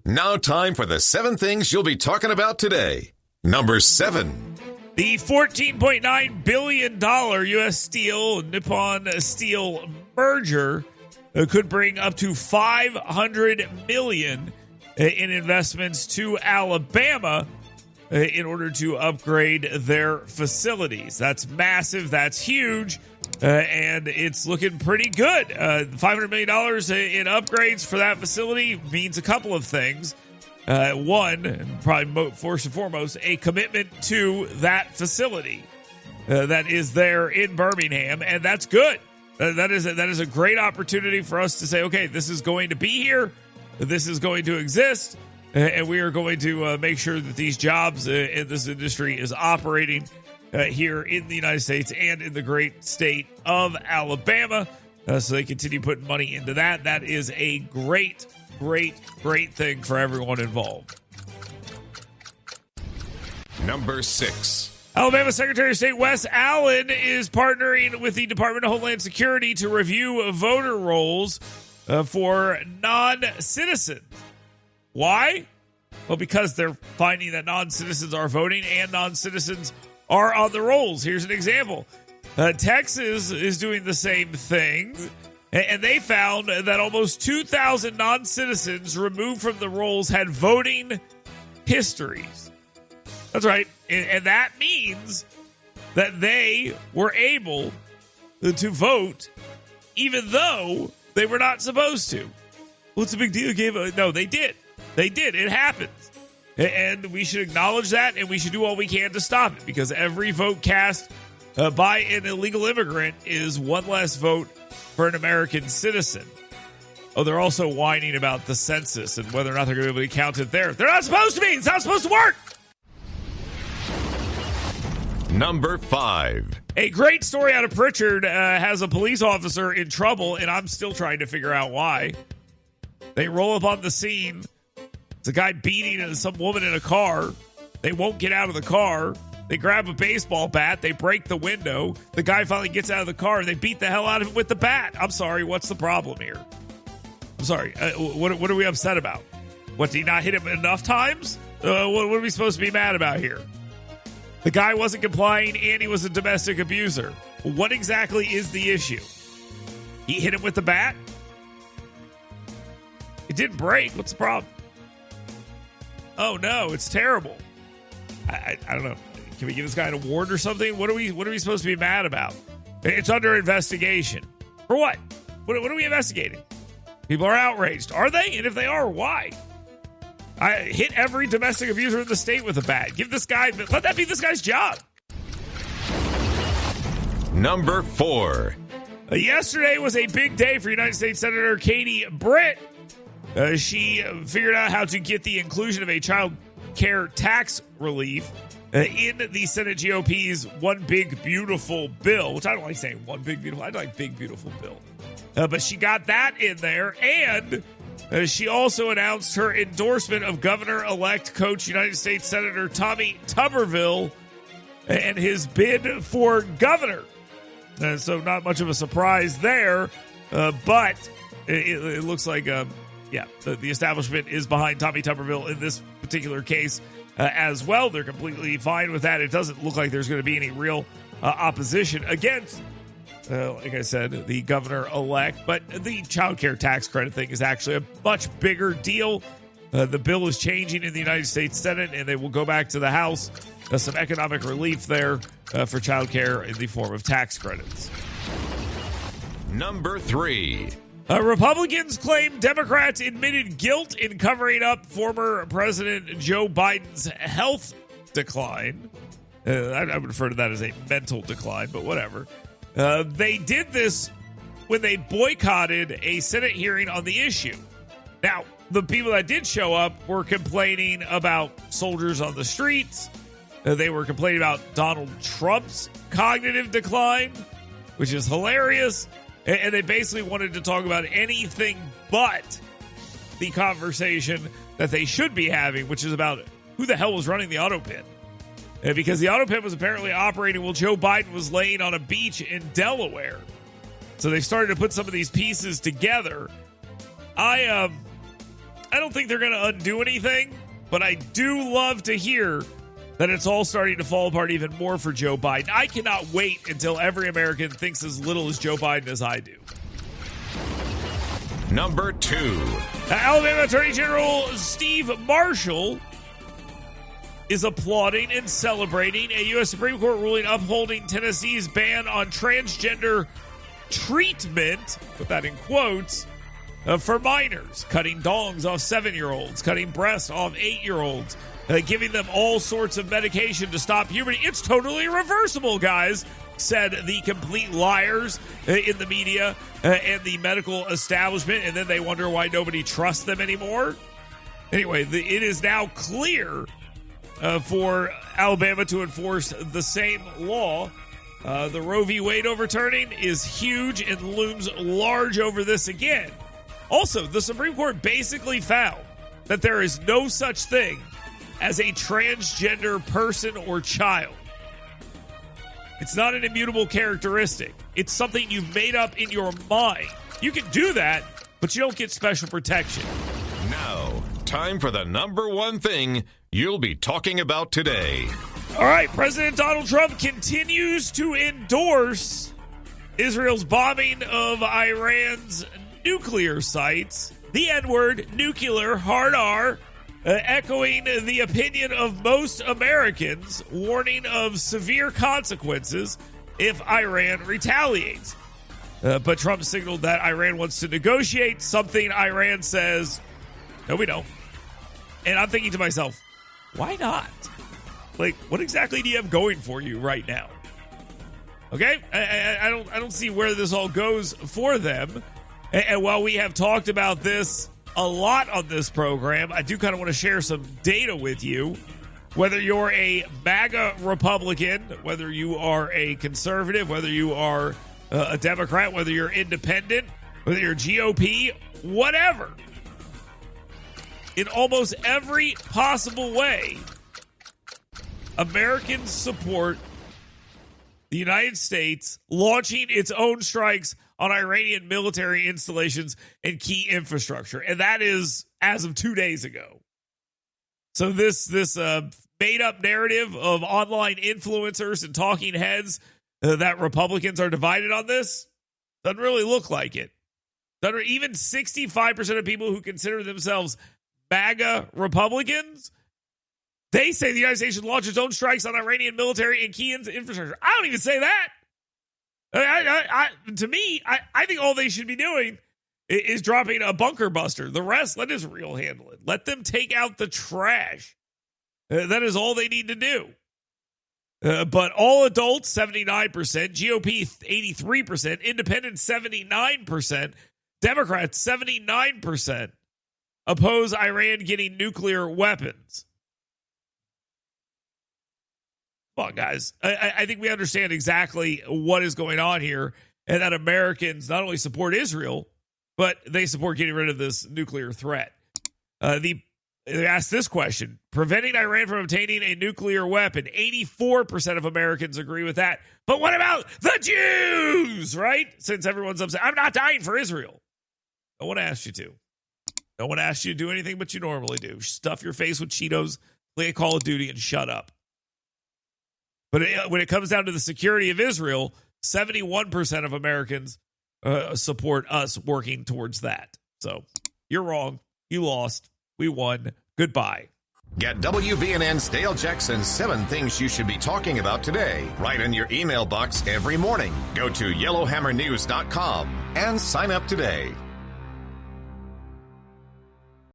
Now time for the 7 things you'll be talking about today. Number 7. The $14.9 billion U.S. Steel-Nippon Steel merger could bring up to $500 million in investments to Alabama in order to upgrade their facilities. That's massive. That's huge. And it's looking pretty good. $500 million in upgrades for that facility means a couple of things. One, and probably first and foremost, a commitment to that facility that is there in Birmingham, and that's good. That is a great opportunity for us to say, okay, this is going to be here, this is going to exist, and we are going to make sure that these jobs in this industry is operating here in the United States and in the great state of Alabama. So they continue putting money into that. That is a great thing for everyone involved. Number 6. Alabama Secretary of State Wes Allen is partnering with the Department of Homeland Security to review voter rolls for non-citizens. Why? Well, because they're finding that non-citizens are voting and non-citizens are on the rolls. Here's an example. Texas is doing the same thing, and they found that almost 2,000 non-citizens removed from the rolls had voting histories. That's right. And that means that they were able to vote even though they were not supposed to. What's the big deal? No, they did. They did. It happens. And we should acknowledge that, and we should do all we can to stop it, because every vote cast by an illegal immigrant is one less vote for an American citizen. Oh, they're also whining about the census and whether or not they're going to be able to count it there. They're not supposed to be. It's not supposed to work. Number 5. A great story out of Prichard has a police officer in trouble, and I'm still trying to figure out why. They roll up on the scene. It's a guy beating some woman in a car. They won't get out of the car. They grab a baseball bat. They break the window. The guy finally gets out of the car, and they beat the hell out of him with the bat. I'm sorry. What's the problem here? I'm sorry. What are we upset about? What, did he not hit him enough times? What are we supposed to be mad about here? The guy wasn't complying, and he was a domestic abuser. What exactly is the issue? He hit him with the bat? It didn't break. What's the problem? Oh, no, it's terrible. I don't know. Can we give this guy an award or something? What are we supposed to be mad about? It's under investigation. For what? What are we investigating? People are outraged. Are they? And if they are, why? I hit every domestic abuser in the state with a bat. Let that be this guy's job. Number 4. Yesterday was a big day for United States Senator Katie Britt. She figured out how to get the inclusion of a child care tax relief in the Senate GOP's One Big Beautiful Bill, which I don't like saying one big beautiful. I like big beautiful bill. But she got that in there, and she also announced her endorsement of Governor-elect Coach United States Senator Tommy Tuberville and his bid for governor. So not much of a surprise there, but it looks like, the establishment is behind Tommy Tuberville in this particular case as well. They're completely fine with that. It doesn't look like there's going to be any real opposition against, like I said, the governor-elect. But the child care tax credit thing is actually a much bigger deal. The bill is changing in the United States Senate, and they will go back to the House. Some economic relief there for child care in the form of tax credits. Number 3. Republicans claim Democrats admitted guilt in covering up former President Joe Biden's health decline. I would refer to that as a mental decline, but whatever. They did this when they boycotted a Senate hearing on the issue. Now, the people that did show up were complaining about soldiers on the streets. They were complaining about Donald Trump's cognitive decline, which is hilarious. And they basically wanted to talk about anything but the conversation that they should be having, which is about who the hell was running the autopen. Because the autopen was apparently operating while Joe Biden was laying on a beach in Delaware. So they started to put some of these pieces together. I I don't think they're going to undo anything, but I do love to hear that it's all starting to fall apart even more for Joe Biden. I cannot wait until every American thinks as little as Joe Biden as I do. Number 2. Alabama Attorney General Steve Marshall is applauding and celebrating a U.S. Supreme Court ruling upholding Tennessee's ban on transgender treatment, put that in quotes, for minors, cutting dongs off 7-year-olds, cutting breasts off 8-year-olds, giving them all sorts of medication to stop puberty. It's totally reversible, guys, said the complete liars in the media and the medical establishment, and then they wonder why nobody trusts them anymore. Anyway, it is now clear for Alabama to enforce the same law. The Roe v. Wade overturning is huge and looms large over this again. Also, the Supreme Court basically found that there is no such thing as a transgender person or child. It's not an immutable characteristic. It's something you've made up in your mind. You can do that, but you don't get special protection. Now, time for the number 1 thing you'll be talking about today. All right, President Donald Trump continues to endorse Israel's bombing of Iran's nuclear sites, the N-word, nuclear, hard R, echoing the opinion of most Americans, warning of severe consequences if Iran retaliates. But Trump signaled that Iran wants to negotiate, something Iran says, no, we don't. And I'm thinking to myself, why not? Like, what exactly do you have going for you right now? Okay, I don't see where this all goes for them. And while we have talked about this a lot on this program, I do kind of want to share some data with you. Whether you're a MAGA Republican, whether you are a conservative, whether you are a Democrat, whether you're independent, whether you're GOP, whatever. In almost every possible way, Americans support the United States launching its own strikes on Iranian military installations and key infrastructure. And that is as of 2 days ago. So this made-up narrative of online influencers and talking heads that Republicans are divided on this doesn't really look like it. Even 65% of people who consider themselves MAGA Republicans, they say the United States should launch its own strikes on Iranian military and key infrastructure. I don't even say that. To me, I think all they should be doing is dropping a bunker buster. The rest, let Israel handle it. Let them take out the trash. That is all they need to do. But all adults, 79%, GOP, 83%, independent, 79%, Democrats, 79%, oppose Iran getting nuclear weapons. Come on, guys. I think we understand exactly what is going on here, and that Americans not only support Israel, but they support getting rid of this nuclear threat. They asked this question: preventing Iran from obtaining a nuclear weapon. 84% of Americans agree with that. But what about the Jews, right? Since everyone's upset. I'm not dying for Israel. No one asked you to. No one asked you to do anything but you normally do. Stuff your face with Cheetos, play Call of Duty, and shut up. But when it comes down to the security of Israel, 71% of Americans support us working towards that. So you're wrong. You lost. We won. Goodbye. Get WVNN stale checks and 7 things you should be talking about today right in your email box every morning. Go to yellowhammernews.com and sign up today.